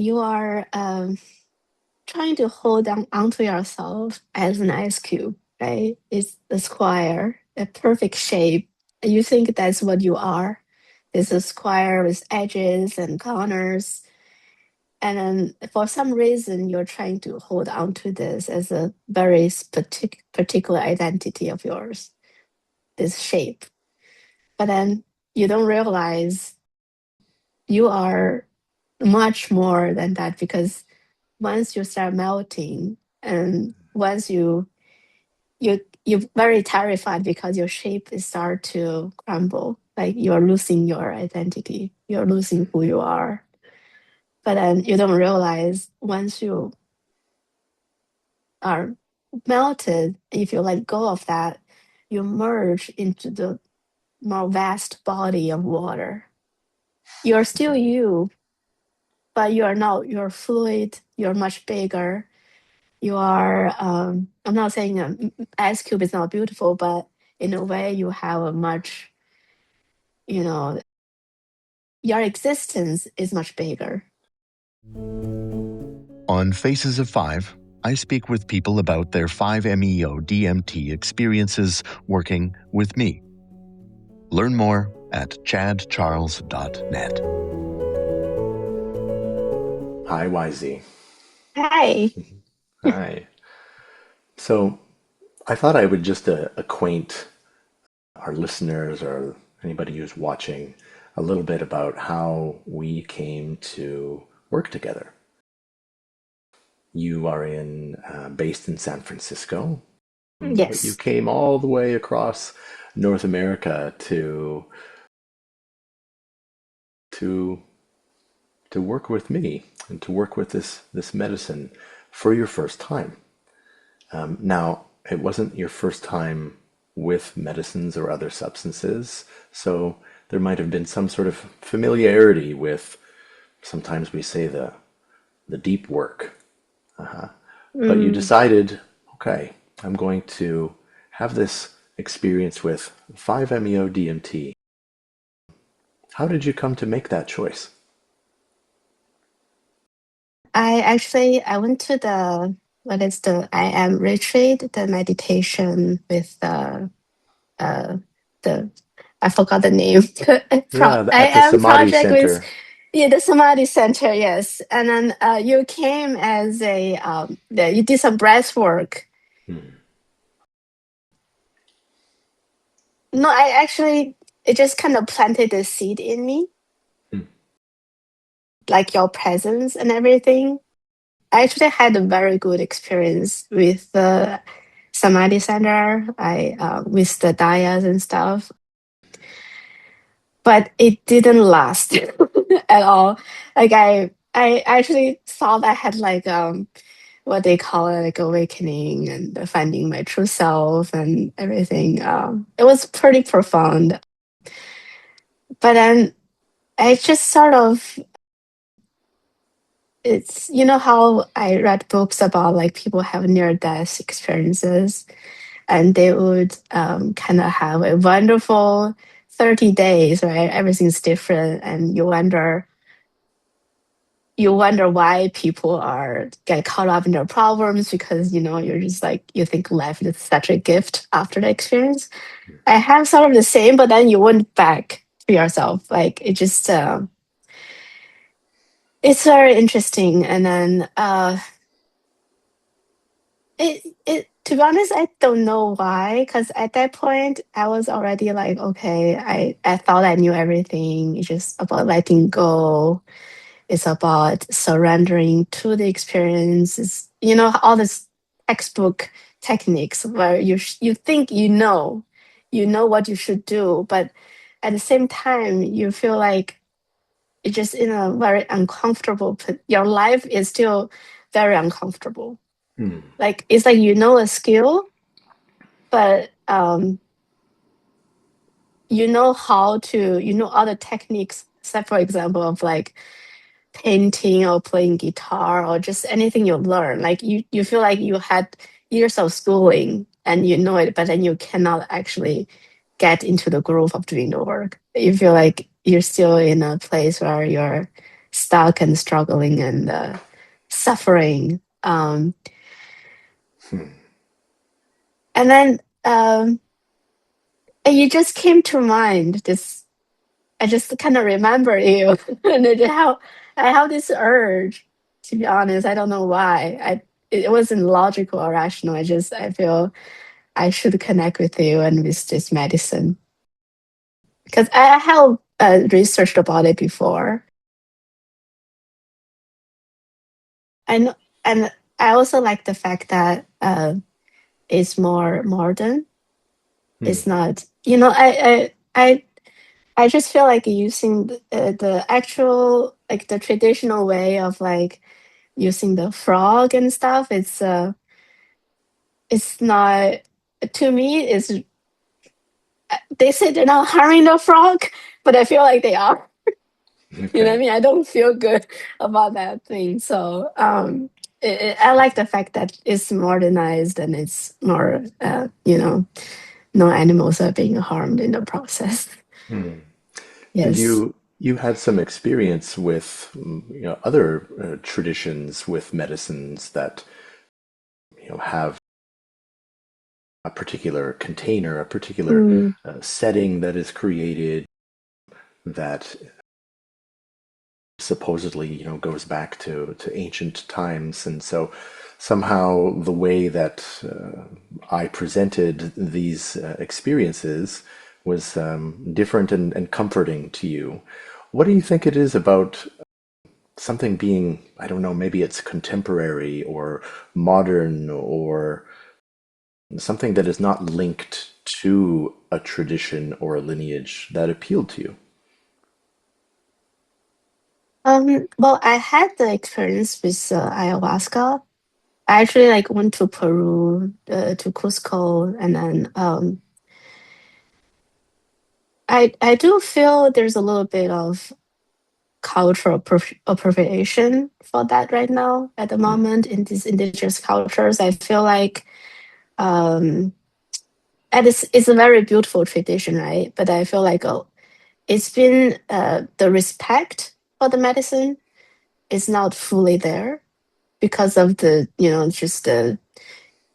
you are trying to hold on onto yourself as an ice cube, right? It's a square, a perfect shape. You think that's what you are. It's a square with edges and corners. And then for some reason, you're trying to hold on to this as a very particular identity of yours, this shape. But then you don't realize you are much more than that, because once you start melting and once you're very terrified because your shape is start to crumble, like you're losing your identity, you're losing who you are. But then you don't realize once you are melted, if you let go of that, you merge into the more vast body of water. You're still you, but you are not, you're fluid, you're much bigger. You are, I'm not saying ice cube is not beautiful, but in a way you have a much, you know, your existence is much bigger. On Faces of Five, I speak with people about their 5-MeO DMT experiences working with me. Learn more at chadcharles.net. Hi, YZ. Hi. Hi. So I thought I would just acquaint our listeners or anybody who's watching a little bit about how we came to work together. You are based in San Francisco, but you Yes. came all the way across North America to to work with me and to work with this medicine for your first time. Now, it wasn't your first time with medicines or other substances, so there might have been some sort of familiarity with, sometimes we say, the deep work. But you Mm. decided, okay, I'm going to have this experience with 5-MeO DMT. How did you come to make that choice? I went to the, what is the I am retreat, the meditation with uh the, I forgot the name. Yeah, I at the am Samadhi project with, Center. yeah, the Samadhi Center, yes. And then you came as a you did some breath work. Hmm. No, I actually, it just kind of planted a seed in me, Hmm. like your presence and everything. I actually had a very good experience with the Samadhi Center. I with the dayas and stuff, but it didn't last at all. Like I actually thought I had like what they call it, like awakening and finding my true self and everything. It was pretty profound, but then I just sort of, it's, you know how I read books about like people have near death experiences, and they would kind of have a wonderful 30 days, right? Everything's different, and you wonder why people are get caught up in their problems, because you're just like, you think life is such a gift after the experience. I have sort of the same, but then you went back to yourself, like it just it's very interesting. And then it to be honest, I don't know why, because at that point I was already like, okay, I thought I knew everything. It's just about letting go. It's about surrendering to the experience. It's, all this textbook techniques where you think you know what you should do, but at the same time you feel like it's just in a very uncomfortable. Your life is still very uncomfortable. Hmm. Like it's like you know a skill, but you know how to, other techniques. Say for example of like painting or playing guitar or just anything you learn. Like you feel like you had years of schooling and you know it, but then you cannot actually get into the groove of doing the work. You feel like you're still in a place where you're stuck and struggling and suffering. Hmm. And then and you just came to mind. This I just kind of remember you, and how I have this urge. To be honest, I don't know why. It wasn't logical or rational. I feel I should connect with you and with this medicine because I have researched about it before. And and I also like the fact that it's more modern. Hmm. It's not, I just feel like using the actual, like the traditional way of like using the frog and stuff. It's not, to me. It's they say they're not harming the frog, but I feel like they are. You know what I Okay. mean? I don't feel good about that thing. So I like the fact that it's modernized and it's more, no animals are being harmed in the process. Hmm. And Yes. you had some experience with other traditions with medicines that have a particular container, a particular Mm. setting that is created that supposedly goes back to ancient times, and so somehow the way that I presented these experiences was different and comforting to you. What do you think it is about something being, I don't know, maybe it's contemporary or modern or something that is not linked to a tradition or a lineage that appealed to you? Well, I had the experience with ayahuasca. I actually like went to Peru, to Cusco, and then I do feel there's a little bit of cultural appropriation for that right now at the Hmm. moment in these indigenous cultures. I feel like um, and it's a very beautiful tradition, right? But I feel like it's been the respect for the medicine is not fully there because of the just the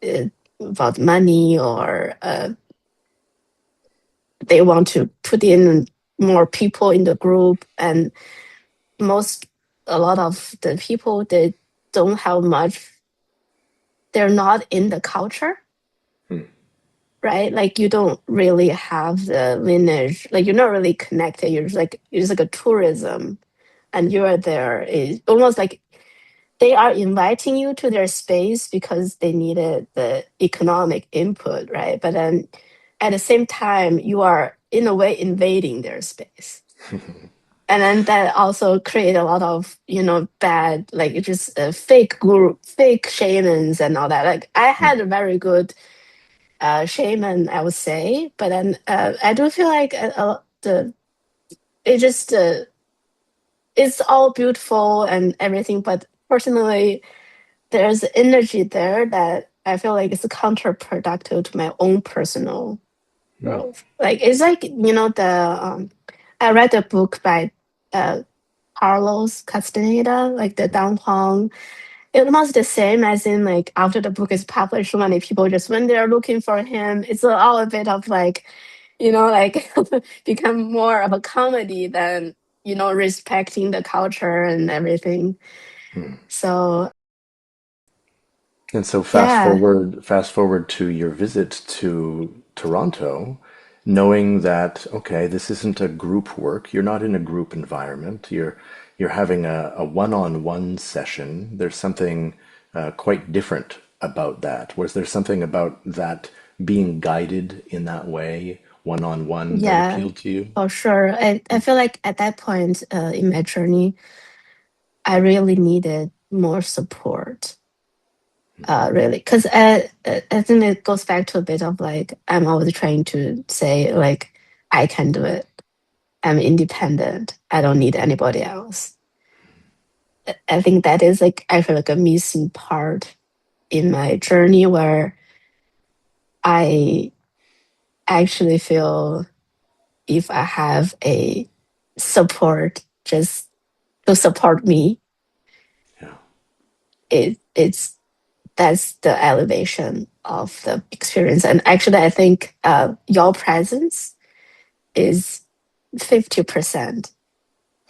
uh, about money or they want to put in more people in the group and most a lot of the people they don't have much, they're not in the culture, Hmm. right? Like you don't really have the lineage, like you're not really connected, you're just like a tourism and you are there is almost like they are inviting you to their space because they needed the economic input, right? But then at the same time you are in a way invading their space, and then that also create a lot of bad, like just fake group, fake shamans and all that. Like I Hmm. had a very good shaman, I would say, but then I do feel like the it just it's all beautiful and everything, but personally there's energy there that I feel like it's counterproductive to my own personal Hmm. growth. Like it's like the I read a book by uh, Carlos Castaneda, like the downtown. It was the same as in like after the book is published, so many people just when they're looking for him, it's all a bit of like, like become more of a comedy than respecting the culture and everything. Hmm. So And so yeah, fast forward to your visit to Toronto, knowing that, okay, this isn't a group work. You're not in a group environment. You're having a one-on-one session. There's something quite different about that. Was there something about that being guided in that way, one-on-one, that yeah, appealed to you? for sure. I feel like at that point in my journey, I really needed more support. Really, because I think it goes back to a bit of like I'm always trying to say like I can do it. I'm independent. I don't need anybody else. I think that is like I feel like a missing part in my journey where I actually feel if I have a support, just to support me. Yeah. That's the elevation of the experience. And actually, I think your presence is 50%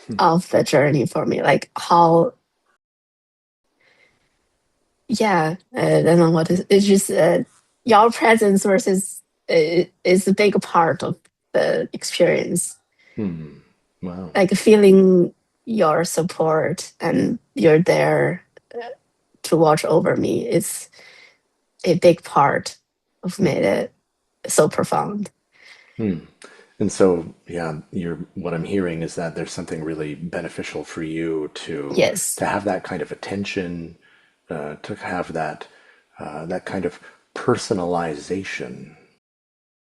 Hmm. of the journey for me. Like how, yeah, I don't know what it's just your presence versus is a big part of the experience. Hmm. Wow. Like feeling your support and you're there to watch over me is a big part of made it so profound. Hmm. And so, yeah, what I'm hearing is that there's something really beneficial for you Yes, to have that kind of attention, to have that kind of personalization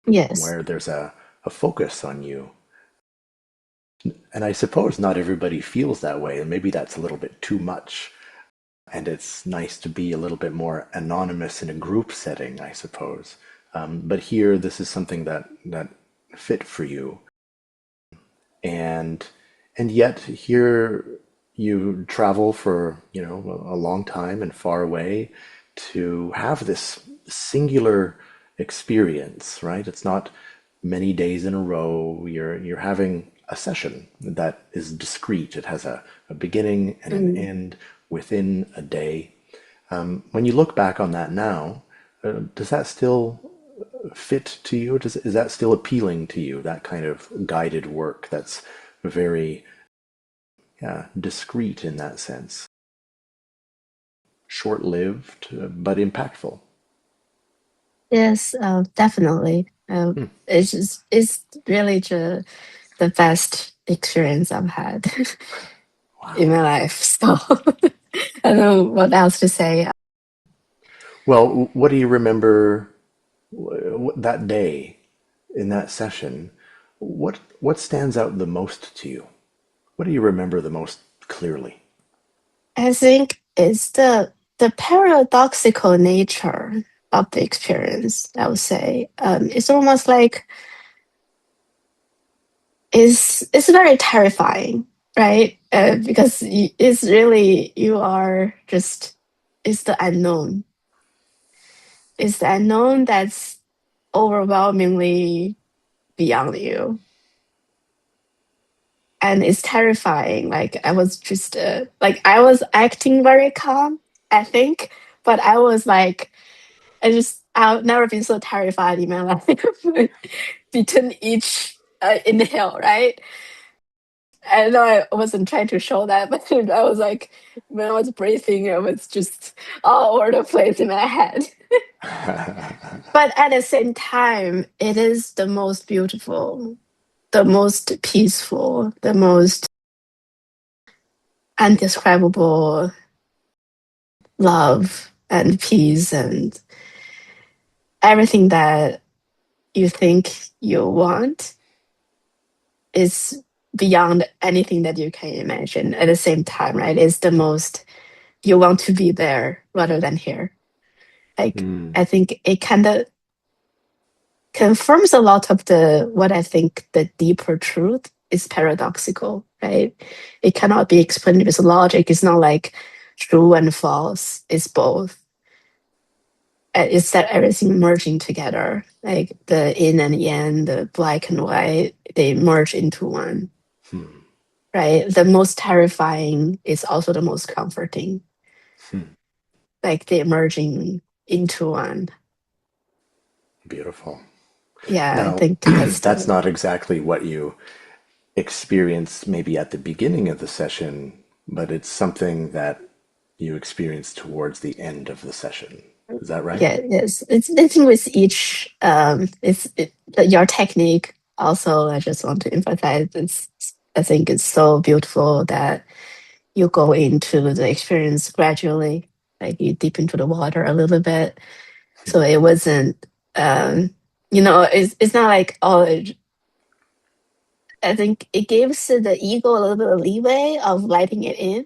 yes, where there's a focus on you. And I suppose not everybody feels that way, and maybe that's a little bit too much. And it's nice to be a little bit more anonymous in a group setting, I suppose. But here, this is something that fit for you, and yet here you travel for a long time and far away to have this singular experience, right? It's not many days in a row. You're having a session that is discrete. It has a beginning and an mm. end within a day. When you look back on that now, does that still fit to you? Is that still appealing to you? That kind of guided work that's very, yeah, discreet in that sense, short-lived but impactful. Yes, definitely. Hmm. It's really the best experience I've had in Wow. my life. So I don't know what else to say. Well, what do you remember that day in that session? What stands out the most to you? What do you remember the most clearly? I think it's the paradoxical nature of the experience. I would say it's almost like it's very terrifying, right? Because it's really you are just it's the unknown. It's the unknown that's overwhelmingly beyond you, and it's terrifying. Like I was just like I was acting very calm, I think, but I was like I've never been so terrified in my life between each inhale, right? I know I wasn't trying to show that, but I was like, when I was breathing, it was just all over the place in my head. But at the same time, it is the most beautiful, the most peaceful, the most undescribable love and peace and everything that you think you want is beyond anything that you can imagine at the same time, right? It's the most you want to be there rather than here. Like Hmm. I think it kind of confirms a lot of the what I think the deeper truth is paradoxical, right? It cannot be explained with logic. It's not like true and false. It's both. It's that everything merging together, like the yin and yang, the black and white, they merge into one, Hmm. right? The most terrifying is also the most comforting, Hmm. like they merging into one. Beautiful. Yeah, I Now, think that's that's the not exactly what you experience maybe at the beginning of the session, but it's something that you experience towards the end of the session. Is that right? yeah, yes. It's I think with each your technique also I just want to emphasize it's I think it's so beautiful that you go into the experience gradually, like you dip into the water a little bit. So it wasn't it's not like I think it gives the ego a little bit of leeway of letting it in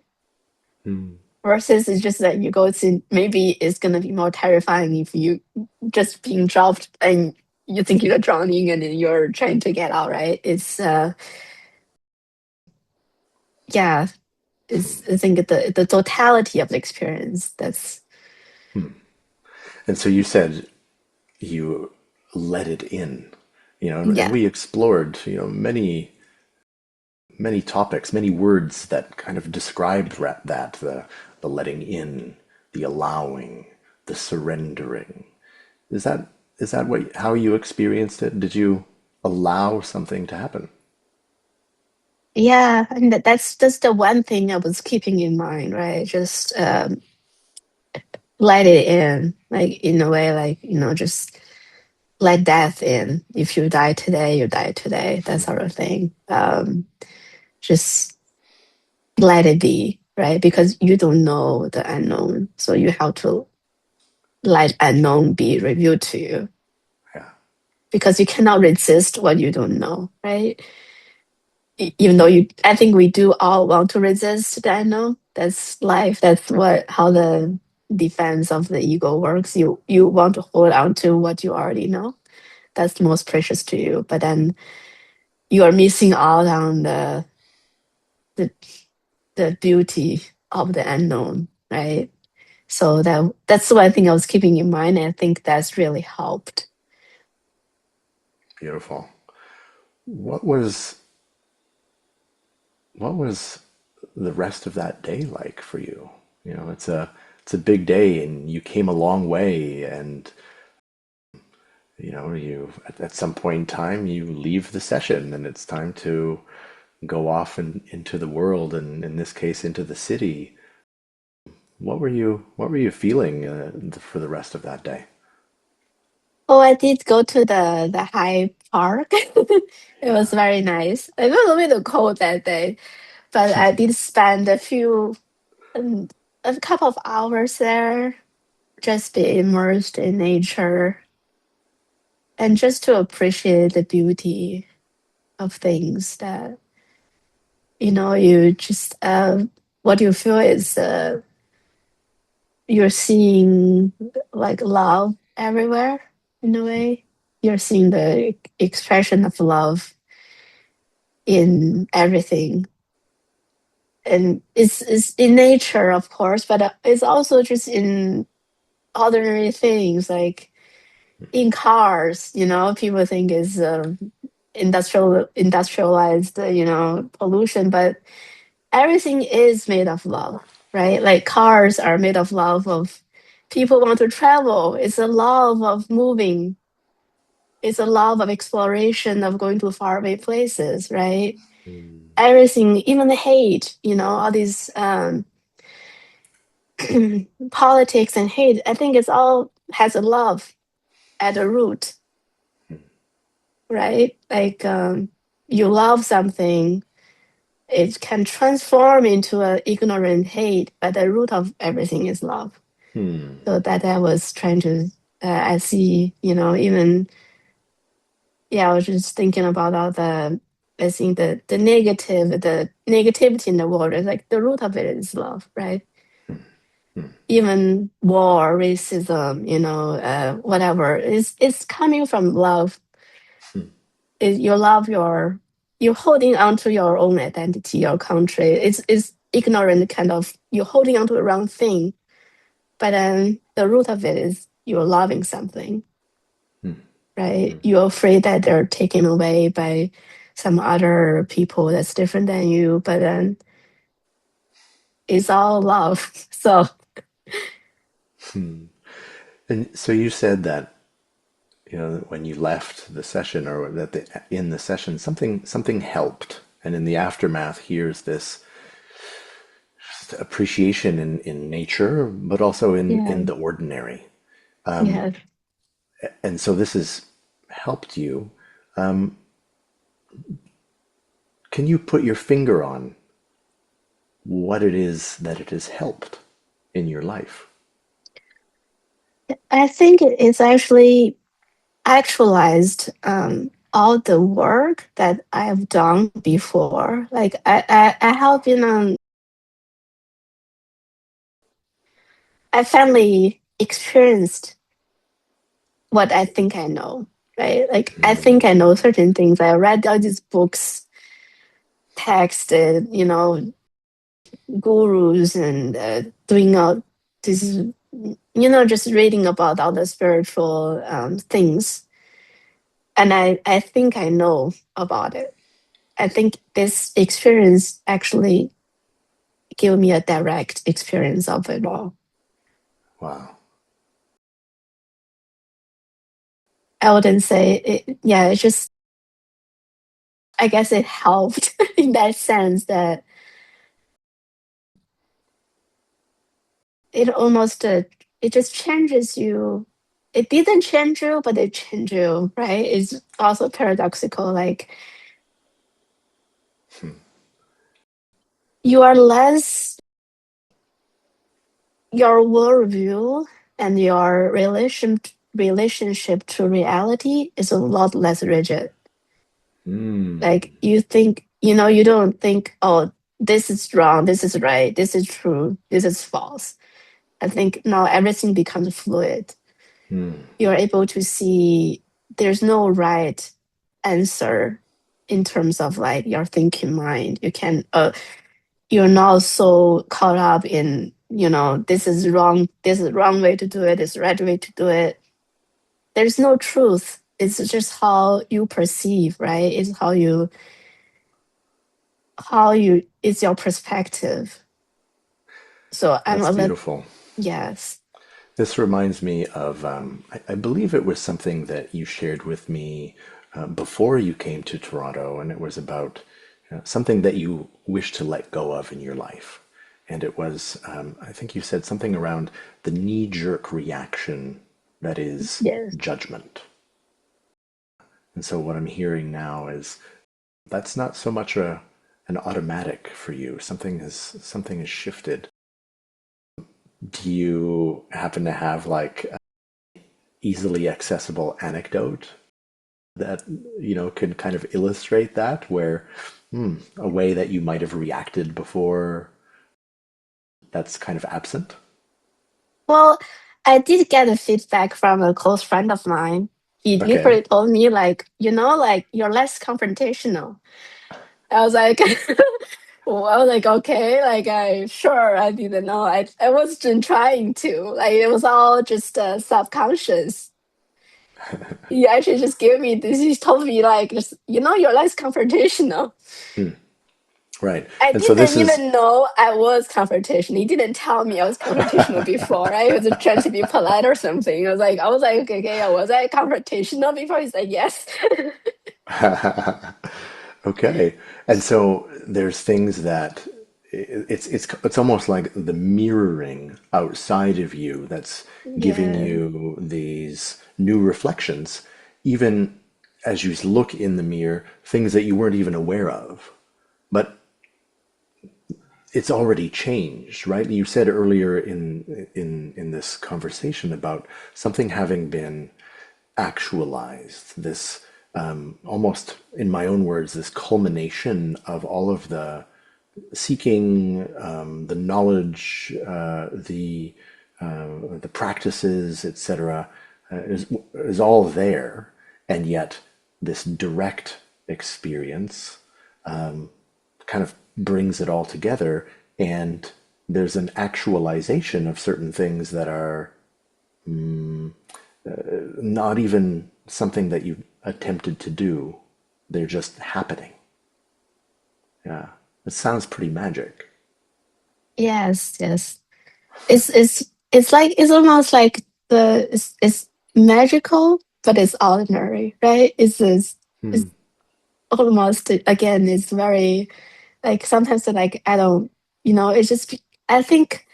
Hmm. versus it's just that you go to maybe it's gonna be more terrifying if you just being dropped and you think you're drowning and then you're trying to get out, right? It's yeah, is I think the totality of the experience. That's And so you said you let it in, and yeah, we explored, many topics, many words that kind of described that the letting in, the allowing, the surrendering. Is that what how you experienced it? Did you allow something to happen? yeah, and that's just the one thing I was keeping in mind, right? Just let it in, like in a way, like just let death in. If you die today, you die today. That sort of thing. Just let it be, right? Because you don't know the unknown, so you have to let unknown be revealed to you Yeah. because you cannot resist what you don't know, right? Even though I think we do all want to resist the unknown. That's life. That's how the defense of the ego works. You want to hold on to what you already know. That's most precious to you. But then you are missing out on the the beauty of the unknown, right? So that's one thing I was keeping in mind. And I think that's really helped. Beautiful. What was the rest of that day like for you? It's a big day, and you came a long way, and you at some point in time you leave the session, and it's time to go off and into the world, and in this case into the city. What were you feeling for the rest of that day? Oh, I did go to the high park. It was very nice. It was a little cold that day, but I did spend um, a couple of hours there, just be immersed in nature and just to appreciate the beauty of things that you just what you feel is you're seeing like love everywhere in a way. You're seeing the expression of love in everything. And it's in nature, of course, but it's also just in ordinary things like in cars. People think it's industrialized, pollution, but everything is made of love, right? Like cars are made of love of people want to travel. It's a love of moving. It's a love of exploration of going to faraway places, right? Everything, even the hate, all these politics and hate. I think it's all has a love at the root, right? Like you love something, it can transform into a ignorant hate, but the root of everything is love. Hmm. So that I was trying to, I see, even, yeah, I was just thinking about all I think the negativity in the world is like the root of it is love, right? Even war, racism, whatever, it's coming from love. You love you're holding on to your own identity, your country. It's ignorant kind of you're holding on to the wrong thing, but then the root of it is you're loving something, right? You're afraid that they're taken away by some other people that's different than you, but then it's all love. So And so you said that when you left the session, or that in the session something helped, and in the aftermath here's this appreciation in nature, but also in yeah, the ordinary. yeah. And so this has helped you. Can you put your finger on what it is that it has helped in your life? I think it's actually actualized all the work that I have done before. Like I have been I finally experienced what I think I know, right? Like I think I know certain things. I read all these books, texted, gurus and doing all this, just reading about all the spiritual things. And I think I know about it. I think this experience actually gave me a direct experience of it all. Wow. I wouldn't say it, yeah, it's just, I guess it helped in that sense that it almost, it just changes you. It didn't change you, but it changed you, right? It's also paradoxical. Like you are less, your worldview and your relationship to reality is a lot less rigid. Like Mm. you think, you don't think, oh, this is wrong, this is right, this is true, this is false. I think now everything becomes fluid. Mm. You're able to see there's no right answer in terms of like your thinking mind. You're not so caught up in, this is wrong way to do it, this is right way to do it. There's no truth. It's just how you perceive, right? It's how you it's your perspective. So I'm That's a little, beautiful. yes. This reminds me of, I believe it was something that you shared with me before you came to Toronto, and it was about something that you wish to let go of in your life. And it was, I think you said something around the knee-jerk reaction that is Yes. judgment. And so what I'm hearing now is that's not so much an automatic for you. Something has shifted. Do you happen to have like easily accessible anecdote that could kind of illustrate that, where a way that you might have reacted before that's kind of absent? Well, I did get a feedback from a close friend of mine. He Okay. literally told me like, like you're less confrontational. I was like, well, I was like, okay, like I sure I didn't know. I wasn't trying to. Like it was all just subconscious. He actually just gave me this. He told me like, just you're less confrontational. Hmm. Right. I And so didn't this is even know I was confrontational. He didn't tell me I was confrontational before. I was trying to be polite or something. I was like, okay, okay, yeah, was I confrontational before? He's like, yes. okay. And so there's things that it's almost like the mirroring outside of you that's giving Yeah. you these new reflections, even as you look in the mirror, things that you weren't even aware of. But it's already changed, right? You said earlier in this conversation about something having been actualized, this almost, in my own words, this culmination of all of the seeking, the knowledge, the practices, etc., is all there, and yet this direct experience kind of brings it all together, and there's an actualization of certain things that are not even something that you attempted to do. They're just happening. Yeah. It sounds pretty magic. Yes, yes. It's like it's almost like it's magical, but it's ordinary, right? It's Hmm. almost again. It's very like sometimes like I don't, it's just I think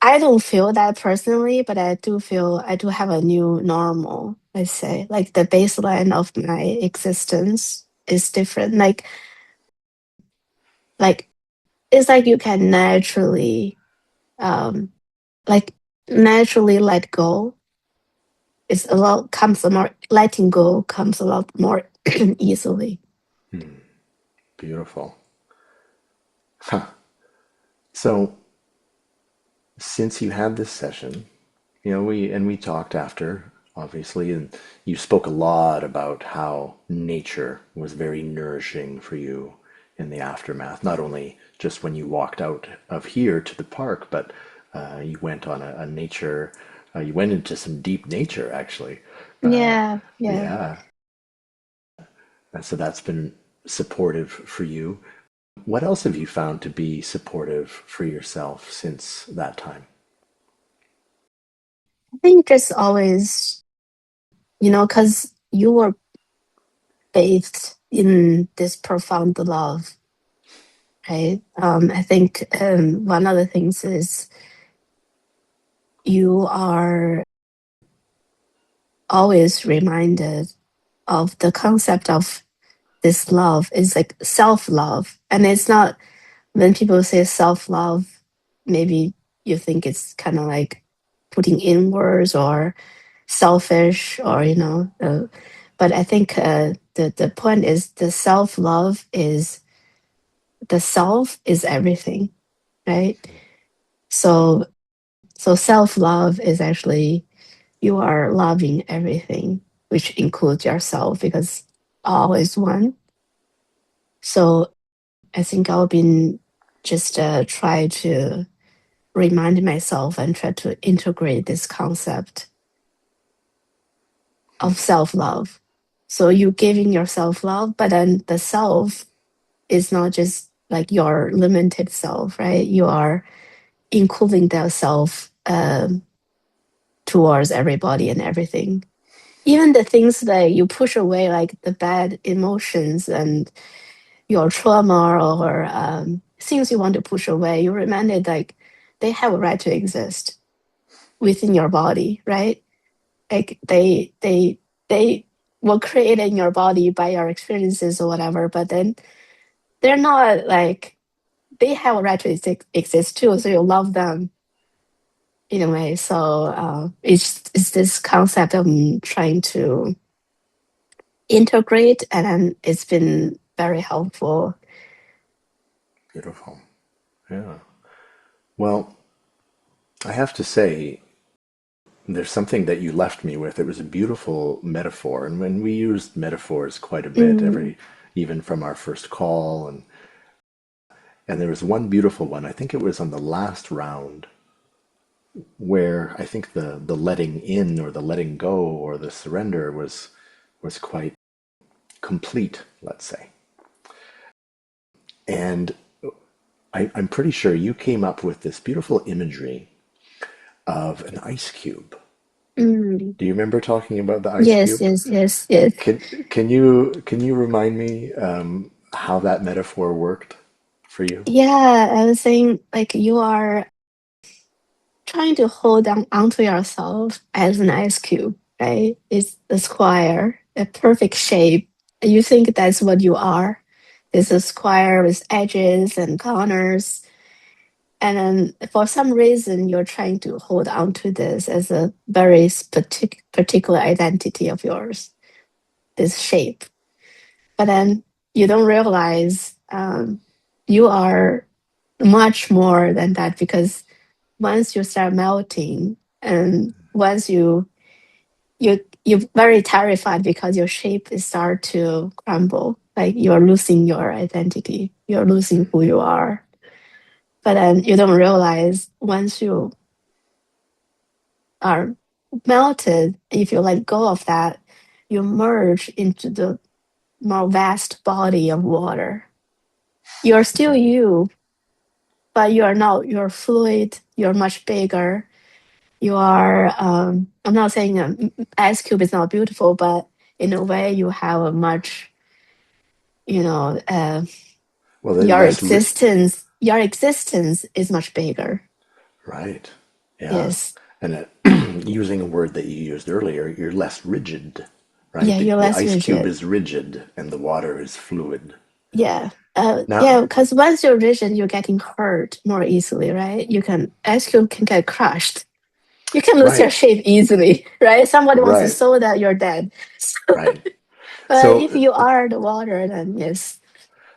I don't feel that personally, but I do have a new normal, let's say. Like the baseline of my existence is different. Like it's like you can um like naturally let go. It's a lot comes a more letting go comes a lot more easily. Beautiful. Huh. So, since you had this session, we talked after, obviously, and you spoke a lot about how nature was very nourishing for you, in the aftermath, not only just when you walked out of here to the park, but you went on a nature, you went into some deep nature actually. Yeah, yeah. Yeah. So that's been supportive for you. What else have you found to be supportive for yourself since that time? I think just always, because you were bathed in this profound love, right? I think one of the things is you are always reminded of the concept of this love is like self love. And it's not, when people say self love, maybe you think it's kind of like putting inwards or selfish or, but I think the point is the self love is the self is everything, right? So, so self love is actually you are loving everything, which includes yourself because all is one. So I think I've been just try to remind myself and try to integrate this concept of self love. So you giving yourself love, but then the self is not just like your limited self, right? You are including that self towards everybody and everything. Even the things that you push away, like the bad emotions and your trauma or things you want to push away, you're reminded like they have a right to exist within your body, right? Like they were created in your body by your experiences or whatever, but then they're not like they have a right to exist too. So you love them in a way. So it's this concept I'm trying to integrate, and then it's been very helpful. Beautiful. Yeah. Well, I have to say, there's something that you left me with. It was a beautiful metaphor, and when we used metaphors quite a bit, Mm, even from our first call, and there was one beautiful one. I think it was on the last round where I think the letting in or the letting go or the surrender was quite complete, let's say. And I'm pretty sure you came up with this beautiful imagery of an ice cube. mm. Do you remember talking about the ice Yes, cube? yes, yes, yes. Can you remind me how that metaphor worked for you? Yeah, I was saying like you are trying to hold on onto yourself as an ice cube, right? It's a square, a perfect shape. You think that's what you are. It's a square with edges and corners. And then for some reason, you're trying to hold on to this as a very particular identity of yours, this shape. But then you don't realize you are much more than that because once you start melting and once you're very terrified because your shape is start to crumble, like you're losing your identity, you're losing who you are. But then you don't realize once you are melted, if you let go of that, you merge into the more vast body of water. You're still you, but you are not, you're fluid, you're much bigger. You are, I'm not saying ice cube is not beautiful, but in a way you have a much, you know, Well, they're less your existence is much bigger. right. Yeah. Yes. And using a word that you used earlier, you're less rigid, right? Yeah, The, you're the less ice cube rigid. is rigid and the water is fluid. Yeah. Now, Yeah, because once you're rigid, you're getting hurt more easily, right? Ice cube can get crushed. You can lose your right, shape easily, right? Somebody wants to right, sow that, you're dead. right. But if So, you are the water, then yes.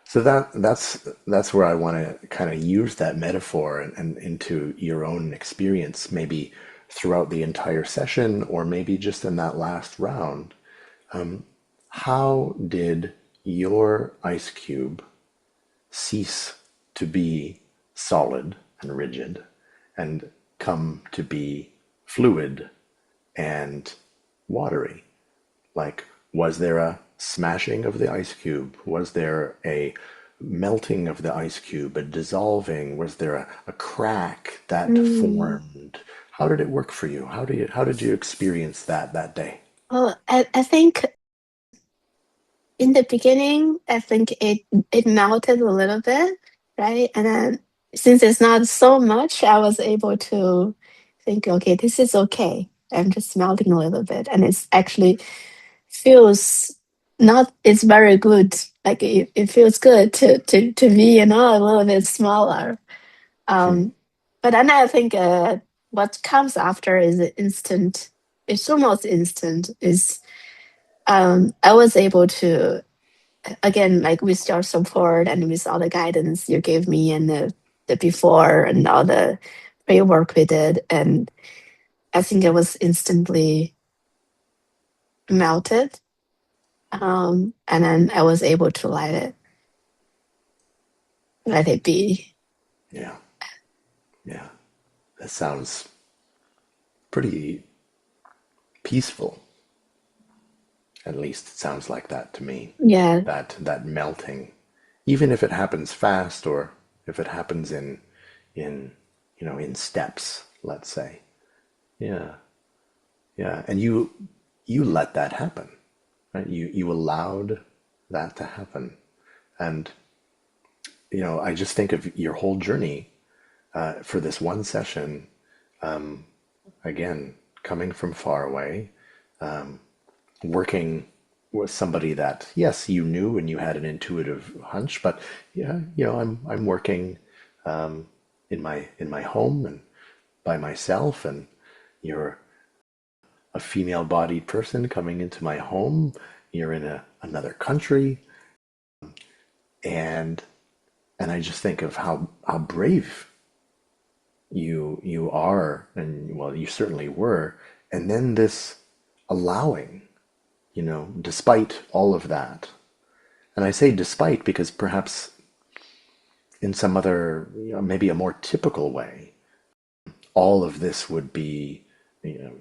so that's where I want to kind of use that metaphor and into your own experience, maybe throughout the entire session, or maybe just in that last round. How did your ice cube cease to be solid and rigid and come to be fluid and watery. Like, was there a smashing of the ice cube? Was there a melting of the ice cube, a dissolving? Was there a crack that Mm. formed? How did it work for you? How did you experience that day? Well, I think in the beginning, I think it melted a little bit, right? And then since it's not so much, I was able to think, okay, this is okay. I'm just melting a little bit, and it's actually feels not. It's very good. Like it feels good to be, a little bit smaller. Hmm. Um, but then I think what comes after is instant. It's almost instant. Is I was able to, again, like with your support and with all the guidance you gave me, and the before and all the pre work we did, and I think it was instantly melted. And then I was able to let it be. Yeah, yeah. That sounds pretty peaceful. At least it sounds like that to me. Yeah, That melting, even if it happens fast or if it happens in in steps, let's say. Yeah, yeah. And you let that happen, right? You allowed that to happen, and I just think of your whole journey for this one session. Again, coming from far away, working with somebody that, yes, you knew and you had an intuitive hunch, but yeah, I'm working in my home and by myself, and you're a female bodied person coming into my home. You're in another country, and I just think of how brave you are, and well, you certainly were. And then this allowing, despite all of that. And I say despite because perhaps in some other, maybe a more typical way, all of this would be,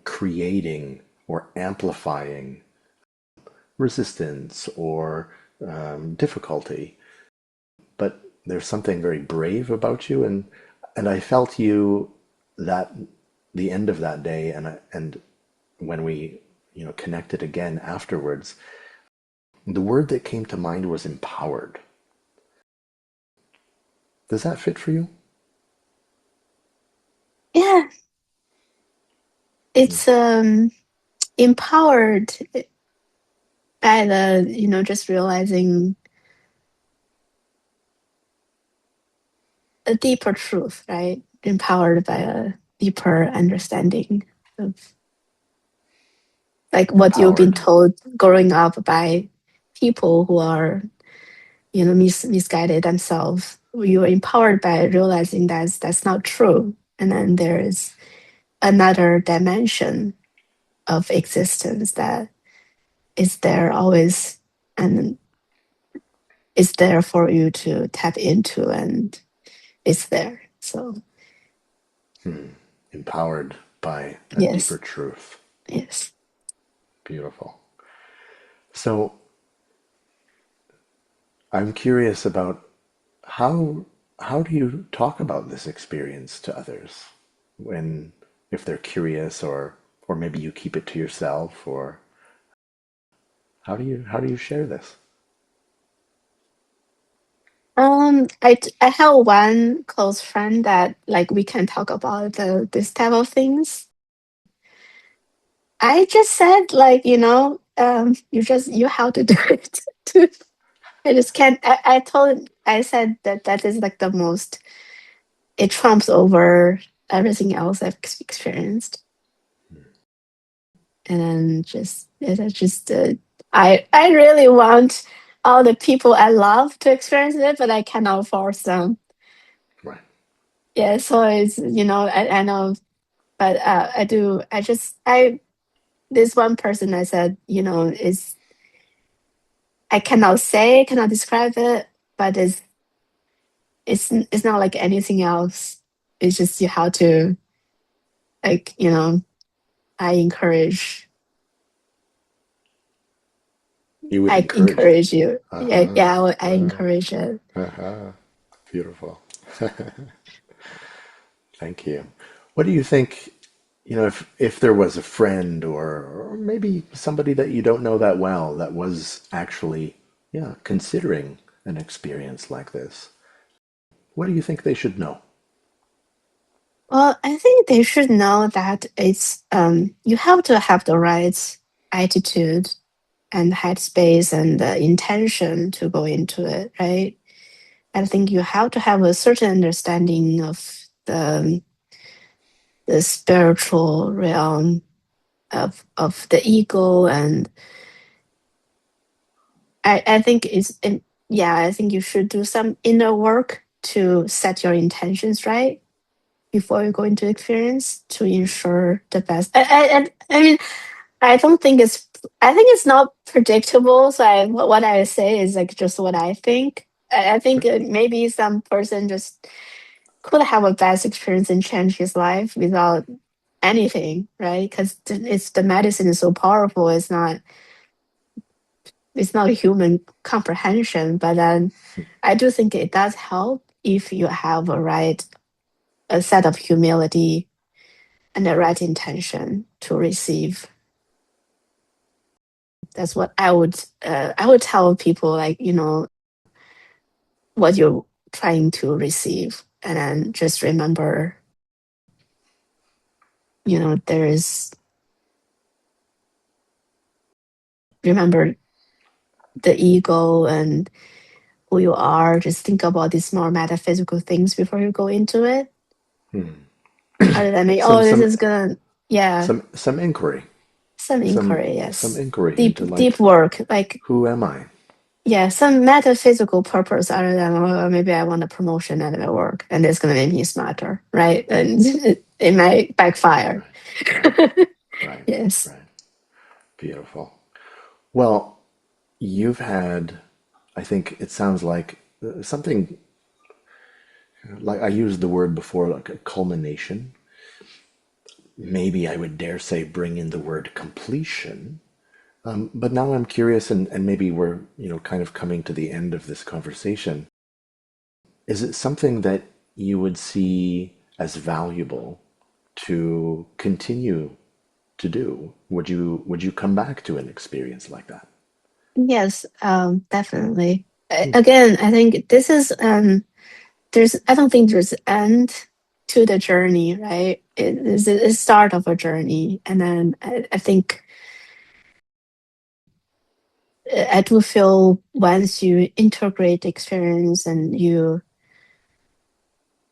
creating or amplifying resistance or difficulty. But there's something very brave about you, and I felt you that the end of that day, and when we connected again afterwards, the word that came to mind was empowered. Does that fit for you? yeah. It's empowered by the, just realizing a deeper truth, right? Empowered by a deeper understanding of like what you've been Empowered. told growing up by people who are, misguided themselves. You are empowered by realizing that's not true. And then there is another dimension of existence that is there always, and is there for you to tap into, and it's there. So Empowered by a deeper yes, truth. yes. Beautiful. So I'm curious about how do you talk about this experience to others when, if they're curious, or maybe you keep it to yourself, or how do you share this? I have one close friend that like we can talk about this type of things. I just said like, you have to do it. I just can't. I said that is like the most. It trumps over everything else I've experienced, and then I really want all the people I love to experience it, but I cannot force them. Right. Yeah, so it's, I know, but I do. I this one person I said, is I cannot describe it, but it's it's not like anything else. It's just you have to, like, I encourage You would I encourage it. encourage you. Yeah, Uh-huh. yeah, I Uh, encourage it. uh-huh. Beautiful. Thank you. What do you think, if there was a friend or maybe somebody that you don't know that well that was actually, yeah, considering an experience like this, what do you think they should know? Well, I think they should know that it's you have to have the right attitude and headspace and intention to go into it, right? I think you have to have a certain understanding of the spiritual realm of the ego, and I think yeah, I think you should do some inner work to set your intentions right before you go into experience to ensure the best. I mean, I don't think it's. I think it's not predictable. So what I say is like just what I think. I think Sure. maybe some person just could have a best experience and change his life without anything, right? Because it's the medicine is so powerful. It's not a human comprehension, but then I do think it does help if you have a set of humility and the right intention to receive. That's what I would tell people, like, what you're trying to receive, and then just remember, there is remember the ego and who you are. Just think about these more metaphysical things before you go into it. Hmm. Other than me, Some oh, this some is gonna, yeah, some inquiry, some some inquiry, some yes, inquiry deep into deep like, work, like, who am I? yeah, some metaphysical purpose other than, oh, maybe I want a promotion at my work and it's gonna make me smarter, right? And it might backfire. Right, right, right, Yes. right. Beautiful. Well, you've had, I think it sounds like something like I used the word before, like a culmination. Maybe I would dare say bring in the word completion. But now I'm curious, and maybe we're, kind of coming to the end of this conversation. Is it something that you would see as valuable to continue to do? Would you come back to an experience like that? Yes, definitely. Again, I think this is I don't think there's end to the journey, right? It is a start of a journey, and then I think I do feel once you integrate the experience and you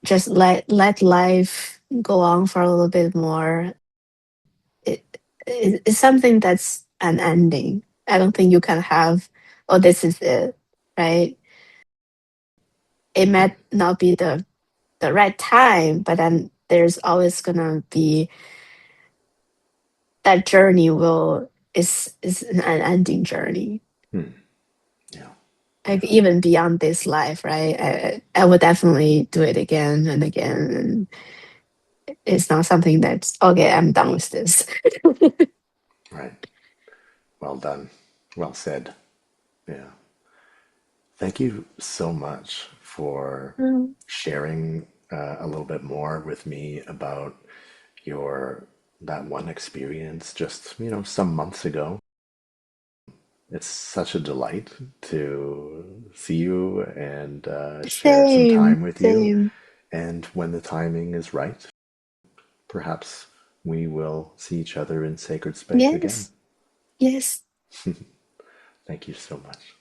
just let life go on for a little bit more, it's something that's unending. I don't think you can have, oh, this is it, right? It might not be the right time, but then there's always gonna be that journey will is an unending journey. Hmm. Yeah, Like definitely. even beyond this life, right? I would definitely do it again and again, and it's not something that's okay. I'm done with this. Right. Well done. Well said. Yeah. Thank you so much for Mm. sharing a little bit more with me about your that one experience just, some months ago. It's such a delight to see you and share some Same, time with you. same. And when the timing is right, perhaps we will see each other in sacred space again. Yes, yes. Thank you so much.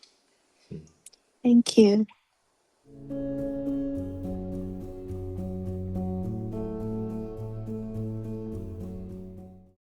Thank you.